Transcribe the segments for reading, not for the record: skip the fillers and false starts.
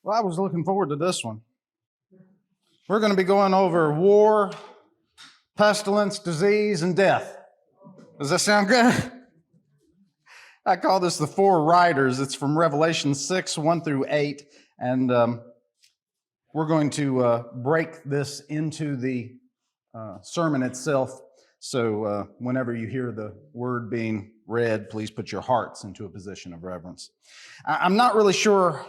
Well, I was looking forward to this one. We're going to be going over war, pestilence, disease, and death. Does that sound good? I call this the four riders. It's from Revelation 6, 1 through 8. And we're going to break this into the sermon itself. So whenever you hear the word being read, please put your hearts into a position of reverence. I'm not really sure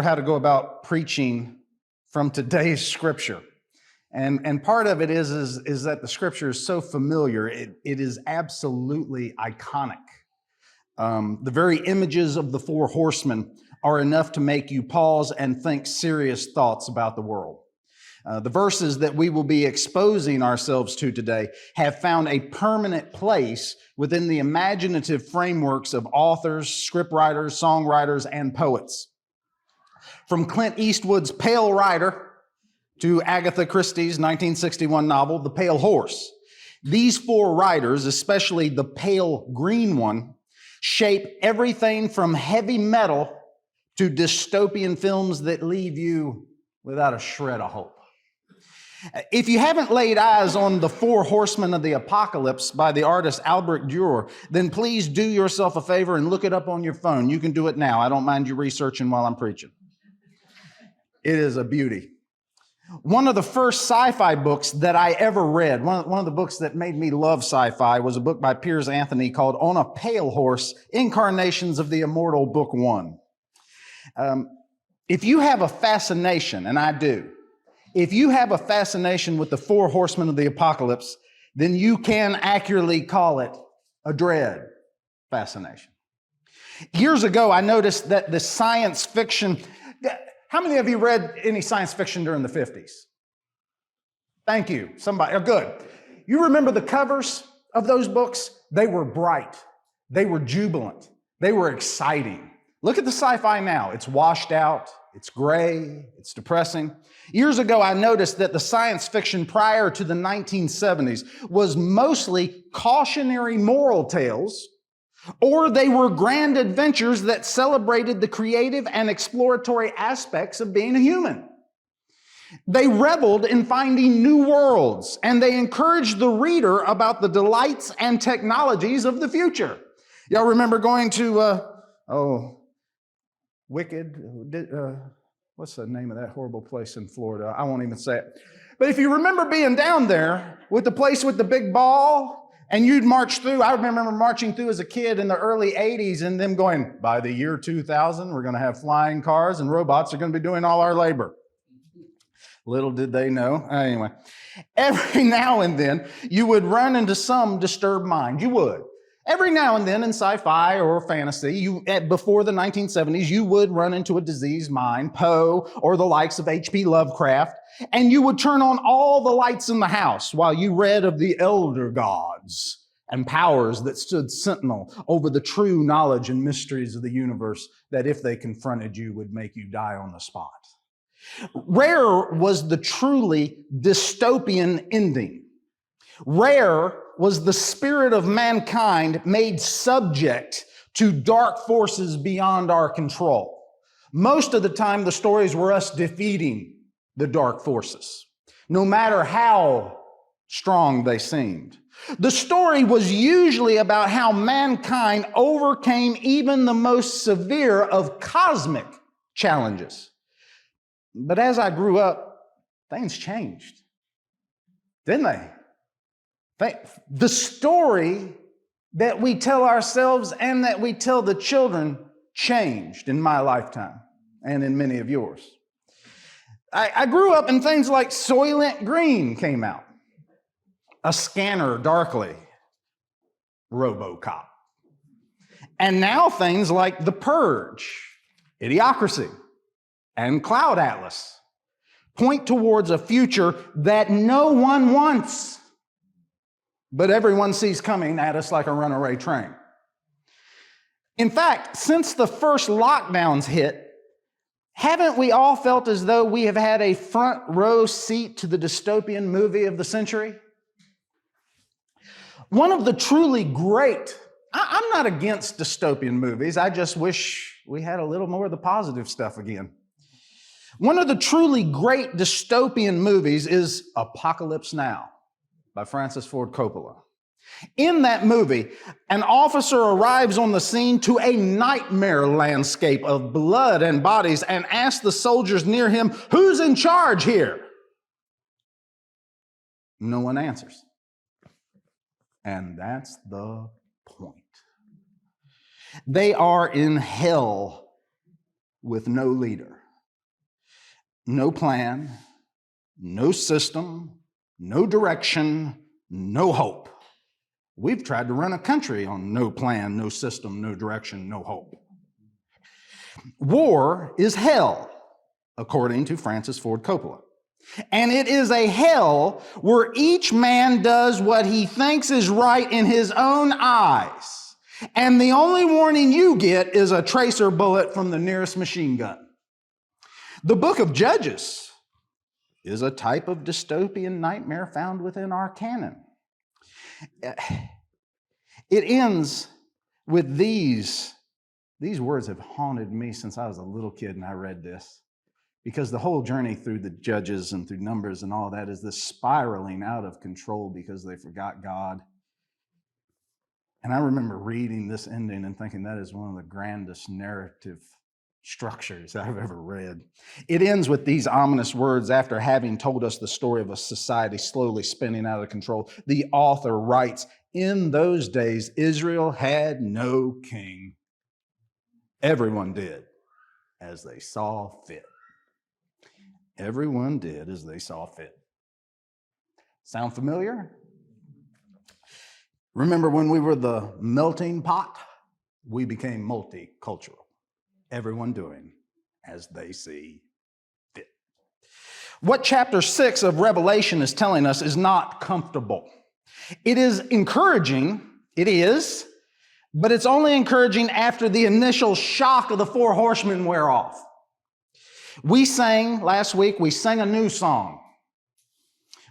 how to go about preaching from today's scripture. And part of it is that the scripture is so familiar. It is absolutely iconic. The very images of the four horsemen are enough to make you pause and think serious thoughts about the world. The verses that we will be exposing ourselves to today have found a permanent place within the imaginative frameworks of authors, scriptwriters, songwriters, and poets. From Clint Eastwood's Pale Rider to Agatha Christie's 1961 novel, The Pale Horse. These four riders, especially the pale green one, shape everything from heavy metal to dystopian films that leave you without a shred of hope. If you haven't laid eyes on The Four Horsemen of the Apocalypse by the artist Albert Durer, then please do yourself a favor and look it up on your phone. You can do it now. I don't mind you researching while I'm preaching. It is a beauty. One of the first sci-fi books that I ever read, one of the books that made me love sci-fi, was a book by Piers Anthony called On a Pale Horse, Incarnations of the Immortal, Book 1. If you have a fascination, and I do, if you have a fascination with the four horsemen of the apocalypse, then you can accurately call it a dread fascination. Years ago, I noticed that the science fiction... How many of you read any science fiction during the 50s? Thank you. Somebody. Oh, good. You remember the covers of those books? They were bright. They were jubilant. They were exciting. Look at the sci-fi now. It's washed out. It's gray. It's depressing. Years ago, I noticed that the science fiction prior to the 1970s was mostly cautionary moral tales, or they were grand adventures that celebrated the creative and exploratory aspects of being a human. They reveled in finding new worlds, and they encouraged the reader about the delights and technologies of the future. Y'all remember going to, what's the name of that horrible place in Florida? I won't even say it. But if you remember being down there with the place with the big ball, and you'd march through. I remember marching through as a kid in the early 80s and them going, by the year 2000, we're going to have flying cars and robots are going to be doing all our labor. Little did they know. Anyway, every now and then you would run into some disturbed mind. You would. Every now and then in sci-fi or fantasy, before the 1970s, you would run into a diseased mind, Poe or the likes of H.P. Lovecraft, and you would turn on all the lights in the house while you read of the elder gods and powers that stood sentinel over the true knowledge and mysteries of the universe that if they confronted you would make you die on the spot. Rare was the truly dystopian ending. Rare was the spirit of mankind made subject to dark forces beyond our control. Most of the time, the stories were us defeating the dark forces, no matter how strong they seemed. The story was usually about how mankind overcame even the most severe of cosmic challenges. But as I grew up, things changed, didn't they? The story that we tell ourselves and that we tell the children changed in my lifetime and in many of yours. I grew up and things like Soylent Green came out. A Scanner Darkly, RoboCop. And now things like The Purge, Idiocracy, and Cloud Atlas point towards a future that no one wants, but everyone sees coming at us like a runaway train. In fact, since the first lockdowns hit, haven't we all felt as though we have had a front row seat to the dystopian movie of the century? One of the truly great I'm not against dystopian movies. I just wish we had a little more of the positive stuff again. One of the truly great dystopian movies is Apocalypse Now by Francis Ford Coppola. In that movie, an officer arrives on the scene to a nightmare landscape of blood and bodies and asks the soldiers near him, "Who's in charge here?" No one answers. And that's the point. They are in hell with no leader, no plan, no system, no direction, no hope. We've tried to run a country on no plan, no system, no direction, no hope. War is hell, according to Francis Ford Coppola. And it is a hell where each man does what he thinks is right in his own eyes. And the only warning you get is a tracer bullet from the nearest machine gun. The book of Judges is a type of dystopian nightmare found within our canon. It ends with these words have haunted me since I was a little kid and I read this. Because the whole journey through the Judges and through Numbers and all that is this spiraling out of control because they forgot God. And I remember reading this ending and thinking that is one of the grandest narrative structures I've ever read. It ends with these ominous words after having told us the story of a society slowly spinning out of control. The author writes, "In those days, Israel had no king. Everyone did as they saw fit." Everyone did as they saw fit. Sound familiar? Remember when we were the melting pot? We became multicultural. Everyone doing as they see fit. What chapter 6 of Revelation is telling us is not comfortable. It is encouraging, it is, but it's only encouraging after the initial shock of the four horsemen wear off. We sang last week, we sang a new song.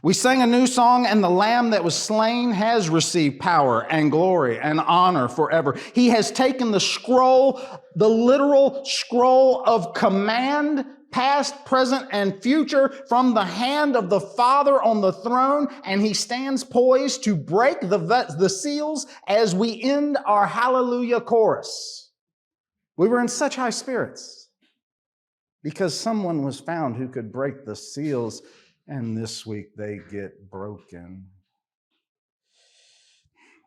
We sang a new song, and the Lamb that was slain has received power and glory and honor forever. He has taken the scroll, the literal scroll of command, past, present, and future, from the hand of the Father on the throne, and he stands poised to break the seals as we end our hallelujah chorus. We were in such high spirits because someone was found who could break the seals, and this week they get broken.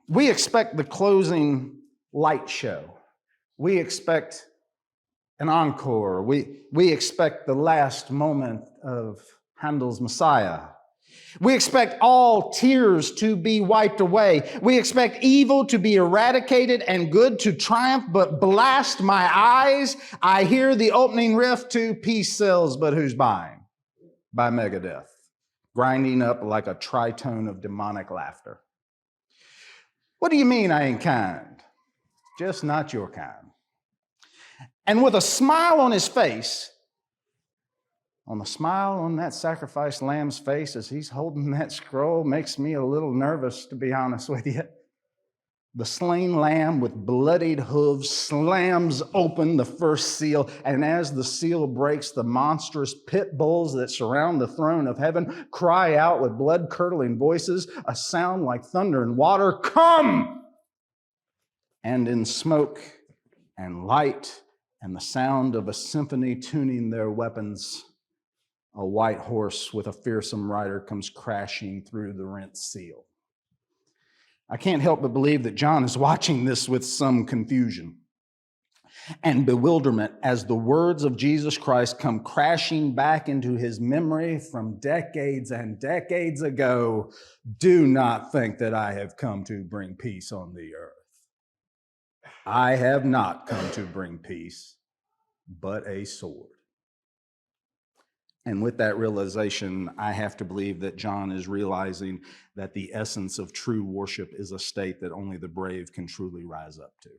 We expect the closing light show. We expect an encore. We expect the last moment of Handel's Messiah. We expect all tears to be wiped away. We expect evil to be eradicated and good to triumph, but blast my eyes, I hear the opening riff to Peace Sells, But Who's Buying? By Megadeth, grinding up like a tritone of demonic laughter. What do you mean I ain't kind? Just not your kind. And with a smile on his face, on the smile on that sacrificed lamb's face as he's holding that scroll makes me a little nervous, to be honest with you. The slain lamb with bloodied hooves slams open the first seal, and as the seal breaks, the monstrous pit bulls that surround the throne of heaven cry out with blood-curdling voices, a sound like thunder and water, "Come!" And in smoke and light and the sound of a symphony tuning their weapons, a white horse with a fearsome rider comes crashing through the rent seal. I can't help but believe that John is watching this with some confusion and bewilderment as the words of Jesus Christ come crashing back into his memory from decades and decades ago. "Do not think that I have come to bring peace on the earth. I have not come to bring peace, but a sword." And with that realization, I have to believe that John is realizing that the essence of true worship is a state that only the brave can truly rise up to.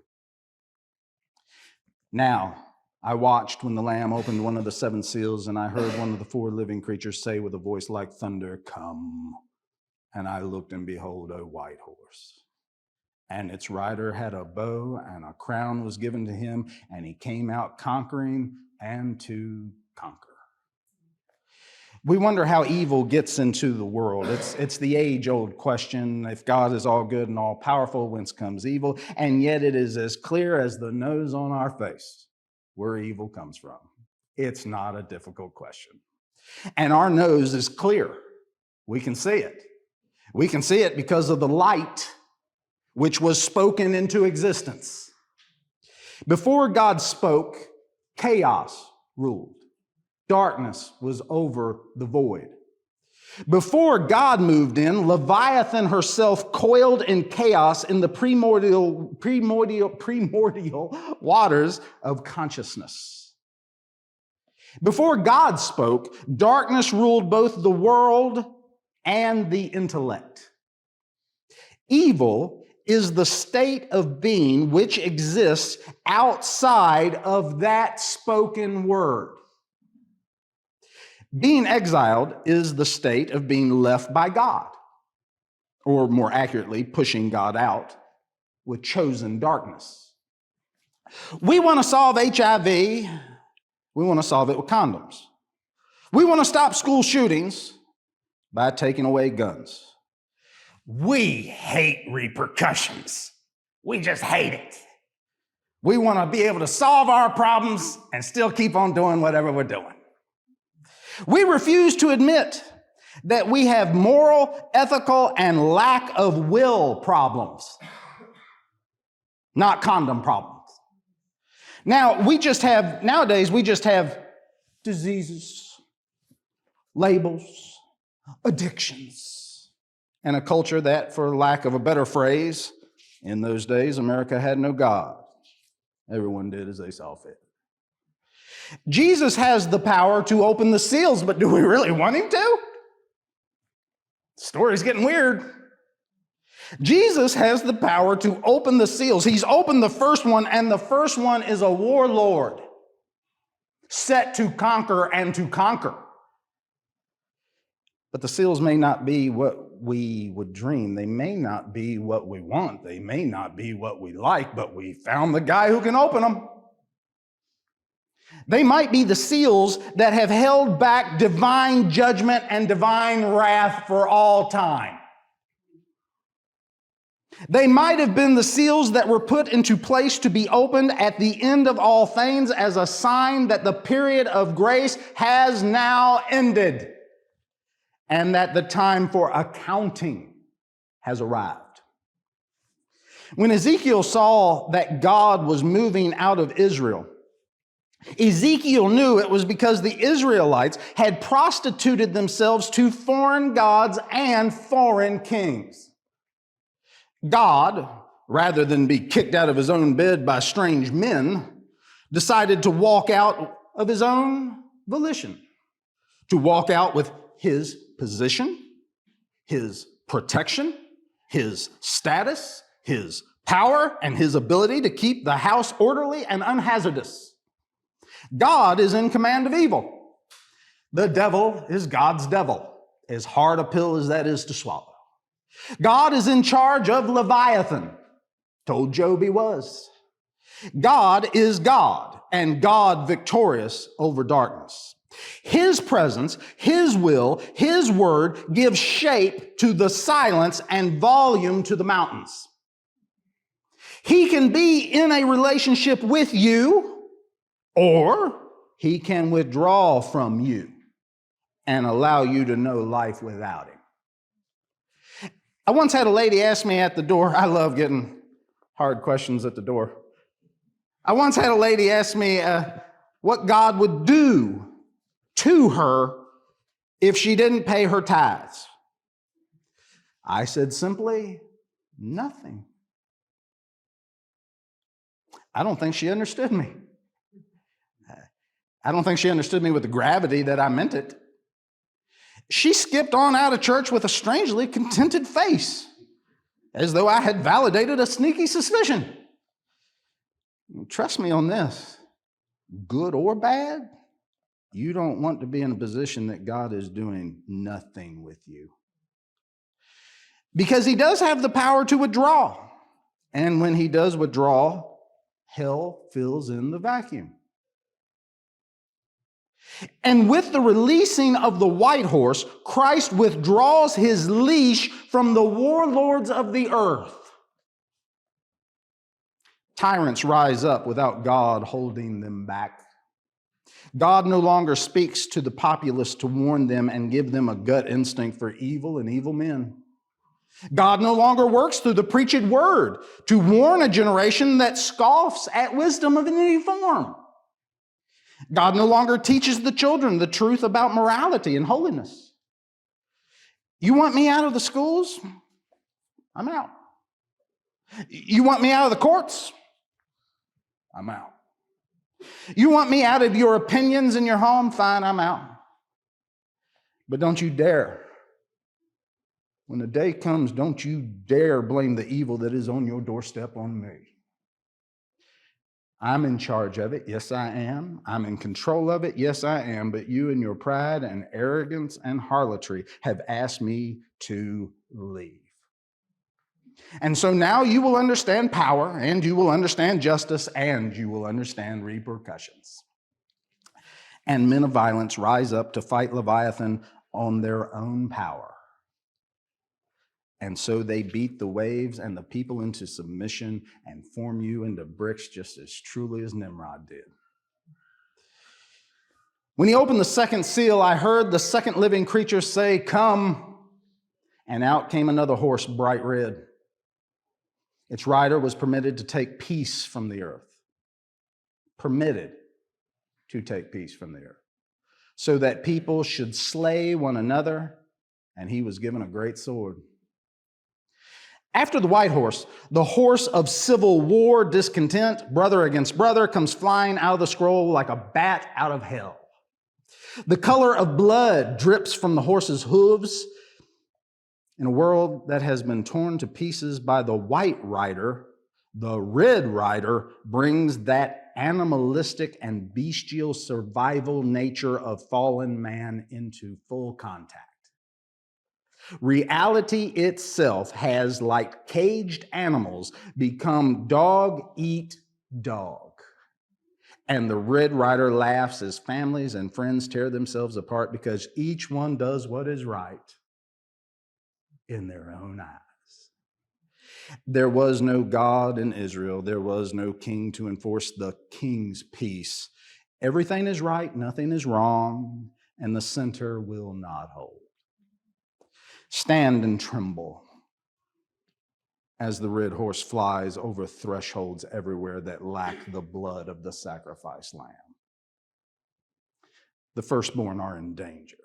Now, I watched when the Lamb opened one of the seven seals, and I heard one of the four living creatures say with a voice like thunder, "Come." And I looked, and behold, a white horse. and its rider had a bow, and a crown was given to him, and he came out conquering and to conquer. We wonder how evil gets into the world. It's the age-old question, if God is all good and all powerful, whence comes evil? And yet it is as clear as the nose on our face where evil comes from. It's not a difficult question. And our nose is clear. We can see it. We can see it because of the light which was spoken into existence. Before God spoke, chaos ruled. Darkness was over the void. Before God moved in, Leviathan herself coiled in chaos in the primordial waters of consciousness. Before God spoke, darkness ruled both the world and the intellect. Evil is the state of being which exists outside of that spoken word. Being exiled is the state of being left by God, or more accurately, pushing God out with chosen darkness. We want to solve HIV. We want to solve it with condoms. We want to stop school shootings by taking away guns. We hate repercussions. We just hate it. We want to be able to solve our problems and still keep on doing whatever we're doing. We refuse to admit that we have moral, ethical, and lack of will problems, not condom problems. Nowadays, we just have diseases, labels, addictions, and a culture that, for lack of a better phrase, in those days, America had no God. Everyone did as they saw fit. Jesus has the power to open the seals, but do we really want him to? The story's getting weird. Jesus has the power to open the seals. He's opened the first one, and the first one is a warlord set to conquer and to conquer. But the seals may not be what we would dream. They may not be what we want. They may not be what we like, but we found the guy who can open them. They might be the seals that have held back divine judgment and divine wrath for all time. They might have been the seals that were put into place to be opened at the end of all things as a sign that the period of grace has now ended and that the time for accounting has arrived. When Ezekiel saw that God was moving out of Israel, Ezekiel knew it was because the Israelites had prostituted themselves to foreign gods and foreign kings. God, rather than be kicked out of his own bed by strange men, decided to walk out of his own volition, to walk out with his position, his protection, his status, his power, and his ability to keep the house orderly and unhazardous. God is in command of evil. The devil is God's devil, as hard a pill as that is to swallow. God is in charge of Leviathan. Told Job he was. God is God, and God victorious over darkness. His presence, his will, his word gives shape to the silence and volume to the mountains. He can be in a relationship with you, or he can withdraw from you and allow you to know life without him. I once had a lady ask me at the door, I love getting hard questions at the door. I once had a lady ask me what God would do to her if she didn't pay her tithes. I said simply, nothing. I don't think she understood me. I don't think she understood me with the gravity that I meant it. She skipped on out of church with a strangely contented face, as though I had validated a sneaky suspicion. Trust me on this, good or bad, you don't want to be in a position that God is doing nothing with you. Because he does have the power to withdraw. And when he does withdraw, hell fills in the vacuum. And with the releasing of the white horse, Christ withdraws his leash from the warlords of the earth. Tyrants rise up without God holding them back. God no longer speaks to the populace to warn them and give them a gut instinct for evil and evil men. God no longer works through the preached word to warn a generation that scoffs at wisdom of any form. God no longer teaches the children the truth about morality and holiness. You want me out of the schools? I'm out. You want me out of the courts? I'm out. You want me out of your opinions in your home? Fine, I'm out. But don't you dare. When the day comes, don't you dare blame the evil that is on your doorstep on me. I'm in charge of it. Yes, I am. I'm in control of it. Yes, I am. But you and your pride and arrogance and harlotry have asked me to leave. And so now you will understand power, and you will understand justice, and you will understand repercussions. And men of violence rise up to fight Leviathan on their own power. And so they beat the waves and the people into submission and form you into bricks just as truly as Nimrod did. When he opened the second seal, I heard the second living creature say, "Come." And out came another horse, bright red. Its rider was permitted to take peace from the earth. Permitted to take peace from the earth. So that people should slay one another, and he was given a great sword. After the white horse, the horse of civil war, discontent, brother against brother, comes flying out of the scroll like a bat out of hell. The color of blood drips from the horse's hooves. In a world that has been torn to pieces by the white rider, the red rider brings that animalistic and bestial survival nature of fallen man into full contact. Reality itself has, like caged animals, become dog eat dog. And the Red Rider laughs as families and friends tear themselves apart because each one does what is right in their own eyes. There was no God in Israel. There was no king to enforce the king's peace. Everything is right, nothing is wrong, and the center will not hold. Stand and tremble as the red horse flies over thresholds everywhere that lack the blood of the sacrificed lamb. The firstborn are in danger.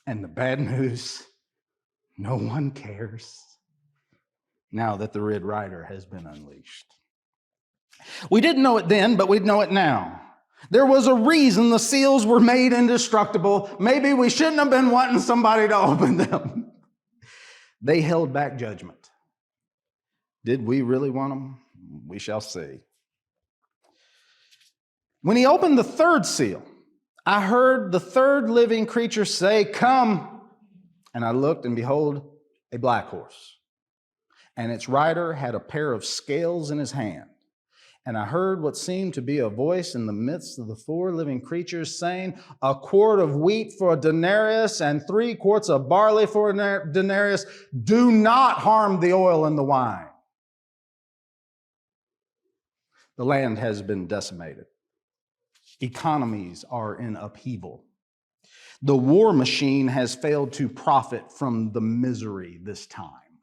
And the bad news, no one cares now that the Red Rider has been unleashed. We didn't know it then, but we know it now. There was a reason the seals were made indestructible. Maybe we shouldn't have been wanting somebody to open them. They held back judgment. Did we really want them? We shall see. When he opened the third seal, I heard the third living creature say, "Come." And I looked, and behold, a black horse. And its rider had a pair of scales in his hand. And I heard what seemed to be a voice in the midst of the four living creatures saying, "A quart of wheat for a denarius and 3 quarts of barley for a denarius. Do not harm the oil and the wine." The land has been decimated. Economies are in upheaval. The war machine has failed to profit from the misery this time.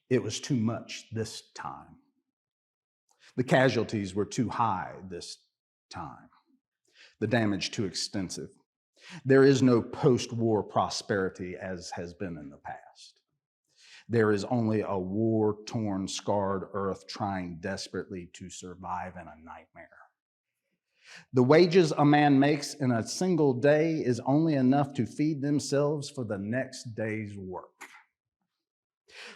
It was too much this time. The casualties were too high this time. The damage too extensive. There is no post-war prosperity as has been in the past. There is only a war-torn, scarred earth trying desperately to survive in a nightmare. The wages a man makes in a single day is only enough to feed themselves for the next day's work.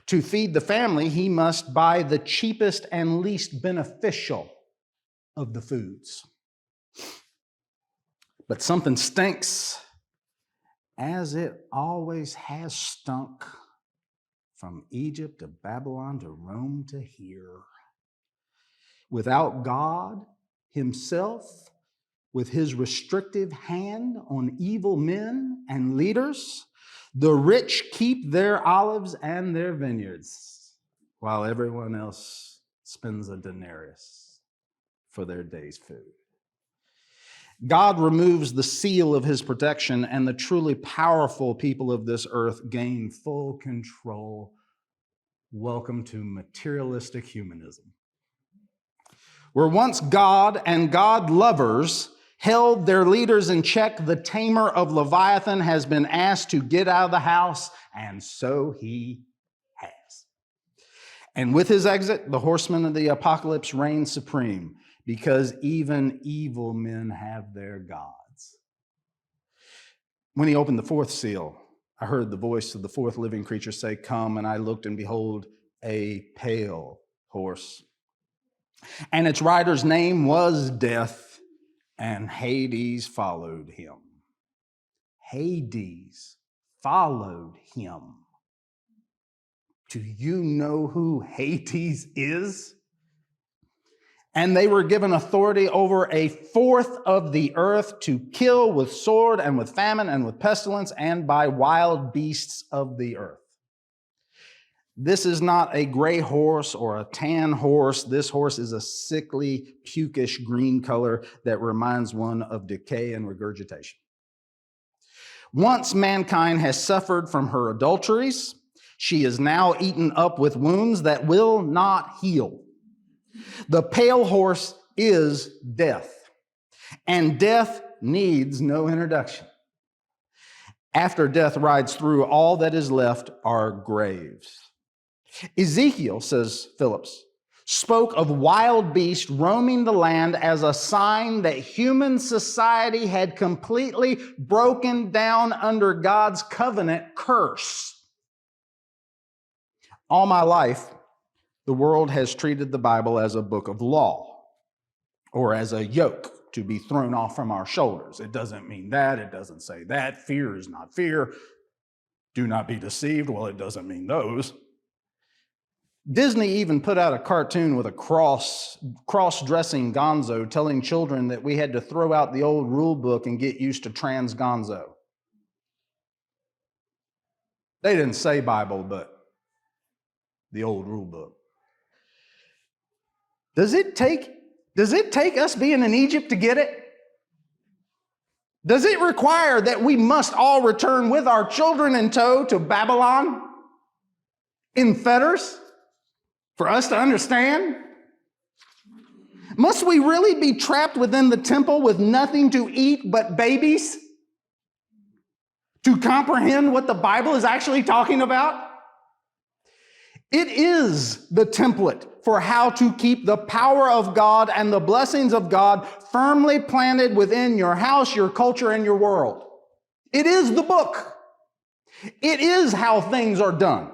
To feed the family, he must buy the cheapest and least beneficial of the foods. But something stinks, as it always has stunk from Egypt to Babylon to Rome to here. Without God himself, with his restrictive hand on evil men and leaders, the rich keep their olives and their vineyards, while everyone else spends a denarius for their day's food. God removes the seal of his protection, and the truly powerful people of this earth gain full control. Welcome to materialistic humanism. Where once God and God lovers held their leaders in check, the tamer of Leviathan has been asked to get out of the house, and so he has. And with his exit, the horsemen of the apocalypse reign supreme, because even evil men have their gods. When he opened the fourth seal, I heard the voice of the fourth living creature say, "Come," and I looked, and behold, a pale horse. And its rider's name was Death, and Hades followed him. Hades followed him. Do you know who Hades is? And they were given authority over a fourth of the earth to kill with sword and with famine and with pestilence and by wild beasts of the earth. This is not a gray horse or a tan horse. This horse is a sickly, pukish green color that reminds one of decay and regurgitation. Once mankind has suffered from her adulteries, she is now eaten up with wounds that will not heal. The pale horse is death, and death needs no introduction. After death rides through, all that is left are graves. Ezekiel, says Phillips, spoke of wild beasts roaming the land as a sign that human society had completely broken down under God's covenant curse. All my life, the world has treated the Bible as a book of law or as a yoke to be thrown off from our shoulders. It doesn't mean that. It doesn't say that. Fear is not fear. Do not be deceived. Well, it doesn't mean those. Disney even put out a cartoon with a cross-dressing gonzo telling children that we had to throw out the old rule book and get used to trans gonzo. They didn't say Bible, but the old rule book. Does it take us being in Egypt to get it? Does it require that we must all return with our children in tow to Babylon in fetters for us to understand? Must we really be trapped within the temple with nothing to eat but babies to comprehend what the Bible is actually talking about? It is the template for how to keep the power of God and the blessings of God firmly planted within your house, your culture, and your world. It is the book. It is how things are done.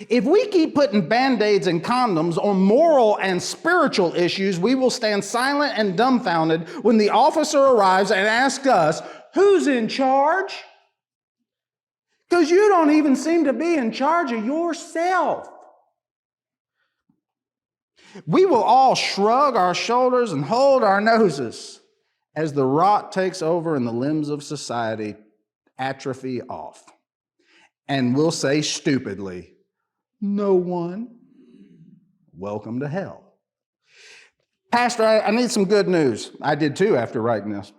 If we keep putting Band-Aids and condoms on moral and spiritual issues, we will stand silent and dumbfounded when the officer arrives and asks us, "Who's in charge?" Because you don't even seem to be in charge of yourself. We will all shrug our shoulders and hold our noses as the rot takes over and the limbs of society atrophy off. And we'll say stupidly, "No one. Welcome to hell." Pastor, I need some good news. I did too after writing this.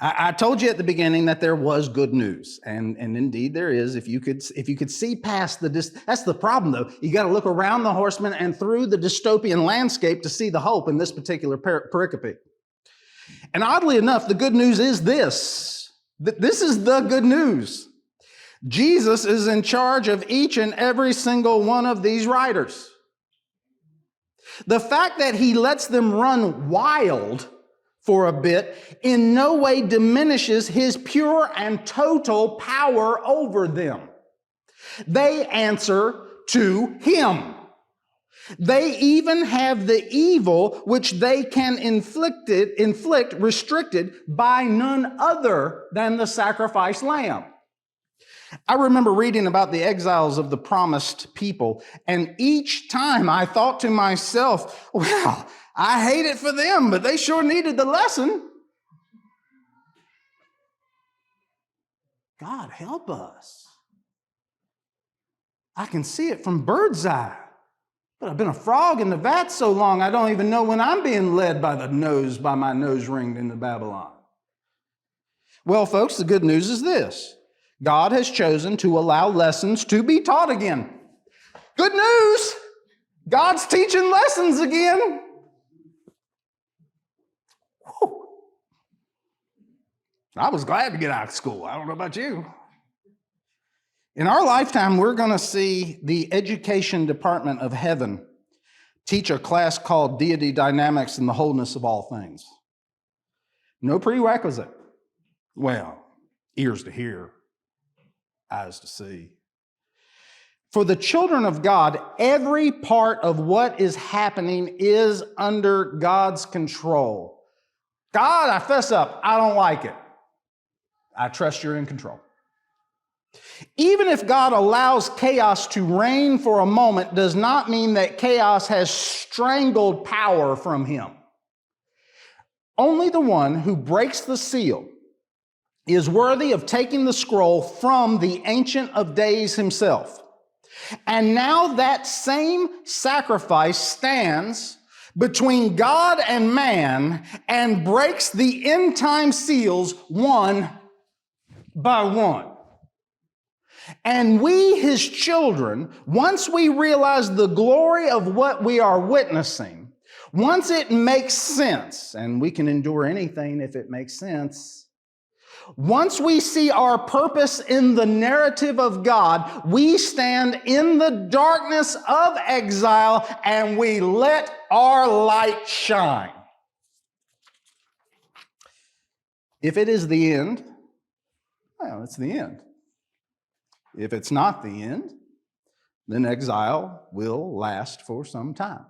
I told you at the beginning that there was good news, and indeed there is. If you could see past that's the problem though. You got to look around the horsemen and through the dystopian landscape to see the hope in this particular pericope. And oddly enough, the good news is this. This is the good news. Jesus is in charge of each and every single one of these riders. The fact that he lets them run wild for a bit in no way diminishes his pure and total power over them. They answer to him. They even have the evil which they can inflict restricted by none other than the sacrificed lamb. I remember reading about the exiles of the promised people, and each time I thought to myself, well, I hate it for them, but they sure needed the lesson. God help us. I can see it from bird's eye, but I've been a frog in the vat so long I don't even know when I'm being led by my nose ring into Babylon. Well, folks, the good news is this. God has chosen to allow lessons to be taught again. Good news! God's teaching lessons again. Whew. I was glad to get out of school. I don't know about you. In our lifetime, we're going to see the education department of heaven teach a class called Deity Dynamics and the Wholeness of All Things. No prerequisite. Well, ears to hear, eyes to see. For the children of God, every part of what is happening is under God's control. God, I fess up. I don't like it. I trust you're in control. Even if God allows chaos to reign for a moment, does not mean that chaos has strangled power from him. Only the one who breaks the seal is worthy of taking the scroll from the Ancient of Days himself. And now that same sacrifice stands between God and man and breaks the end time seals one by one. And we, his children, once we realize the glory of what we are witnessing, once it makes sense, and we can endure anything if it makes sense, once we see our purpose in the narrative of God, we stand in the darkness of exile and we let our light shine. If it is the end, well, it's the end. If it's not the end, then exile will last for some time.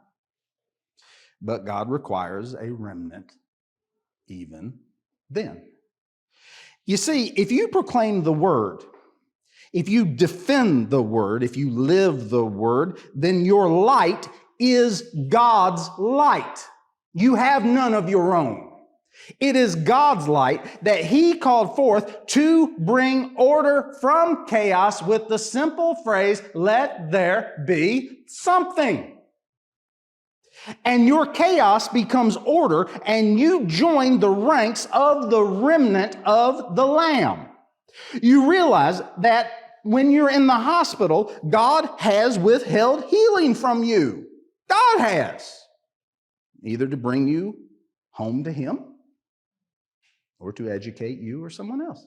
But God requires a remnant even then. You see, if you proclaim the word, if you defend the word, if you live the word, then your light is God's light. You have none of your own. It is God's light that he called forth to bring order from chaos with the simple phrase, let there be something. And your chaos becomes order, and you join the ranks of the remnant of the Lamb. You realize that when you're in the hospital, God has withheld healing from you. God has. Either to bring you home to him or to educate you or someone else.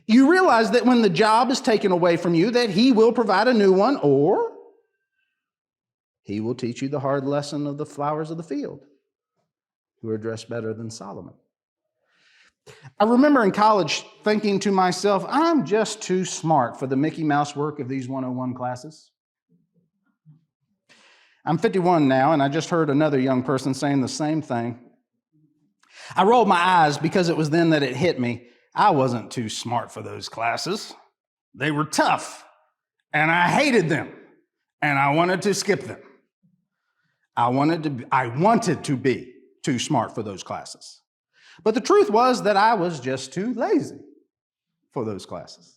You realize that when the job is taken away from you, that he will provide a new one, or he will teach you the hard lesson of the flowers of the field, who are dressed better than Solomon. I remember in college thinking to myself, I'm just too smart for the Mickey Mouse work of these 101 classes. I'm 51 now, and I just heard another young person saying the same thing. I rolled my eyes because it was then that it hit me. I wasn't too smart for those classes. They were tough, and I hated them, and I wanted to skip them. I wanted to be too smart for those classes. But the truth was that I was just too lazy for those classes.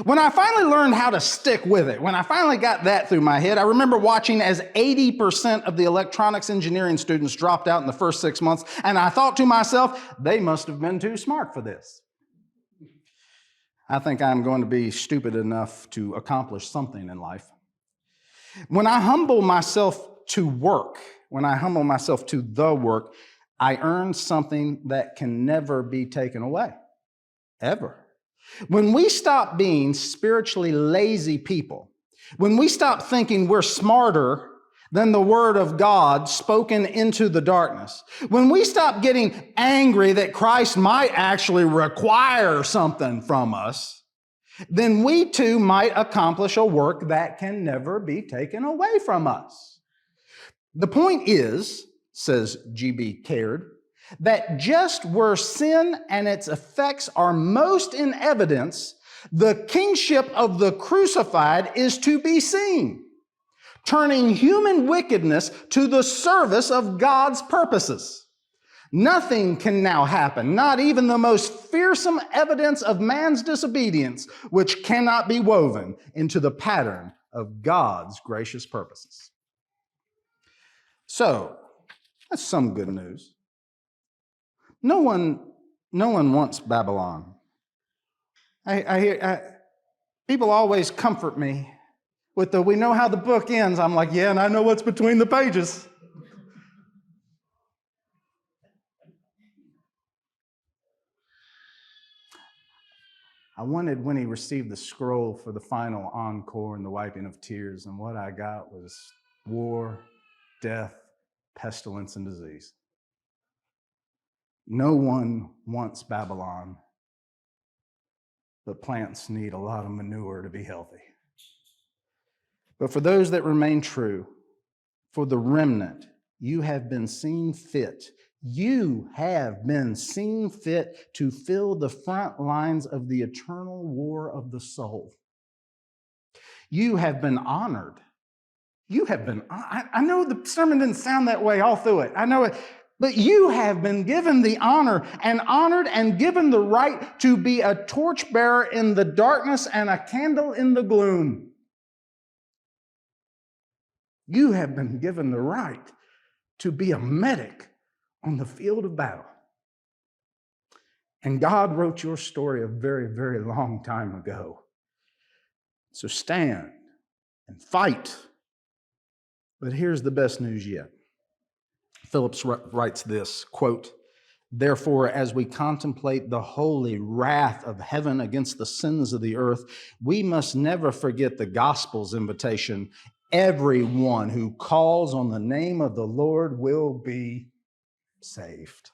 When I finally learned how to stick with it, when I finally got that through my head, I remember watching as 80% of the electronics engineering students dropped out in the first 6 months, and I thought to myself, they must have been too smart for this. I think I'm going to be stupid enough to accomplish something in life. When I humble myself to work, when I humble myself to the work, I earn something that can never be taken away, ever. When we stop being spiritually lazy people, when we stop thinking we're smarter than the word of God spoken into the darkness, when we stop getting angry that Christ might actually require something from us, then we too might accomplish a work that can never be taken away from us. The point is, says G.B. Caird, that just where sin and its effects are most in evidence, The kingship of the crucified is to be seen, turning human wickedness to the service of God's purposes. Nothing can now happen, not even the most fearsome evidence of man's disobedience, which cannot be woven into the pattern of God's gracious purposes. So, that's some good news. No one wants Babylon. People always comfort me with we know how the book ends. I'm like, yeah, and I know what's between the pages. I wanted when he received the scroll for the final encore and the wiping of tears, and what I got was war, death, pestilence, and disease. No one wants Babylon, but plants need a lot of manure to be healthy. But for those that remain true, for the remnant, you have been seen fit. You have been seen fit to fill the front lines of the eternal war of the soul. You have been honored. You have been, I know the sermon didn't sound that way all through it. I know it. But you have been given the honor and honored and given the right to be a torchbearer in the darkness and a candle in the gloom. You have been given the right to be a medic on the field of battle. And God wrote your story a very, very long time ago. So stand and fight. But here's the best news yet. Phillips writes this, quote, "Therefore, as we contemplate the holy wrath of heaven against the sins of the earth, we must never forget the gospel's invitation. Everyone who calls on the name of the Lord will be saved."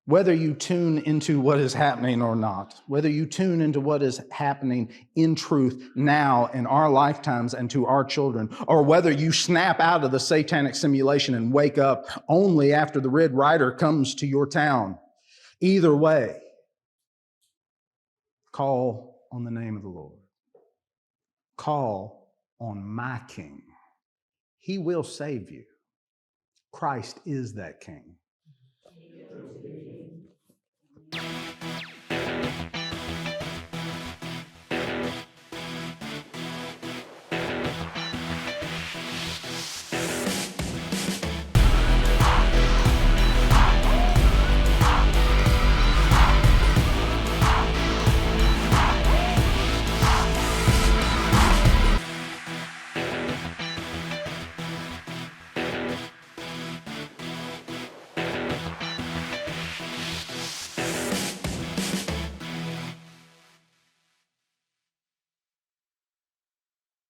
Whether you tune into what is happening or not, whether you tune into what is happening in truth now in our lifetimes and to our children, or whether you snap out of the satanic simulation and wake up only after the Red Rider comes to your town, either way, call on the name of the Lord. Call on my King. He will save you. Christ is that King.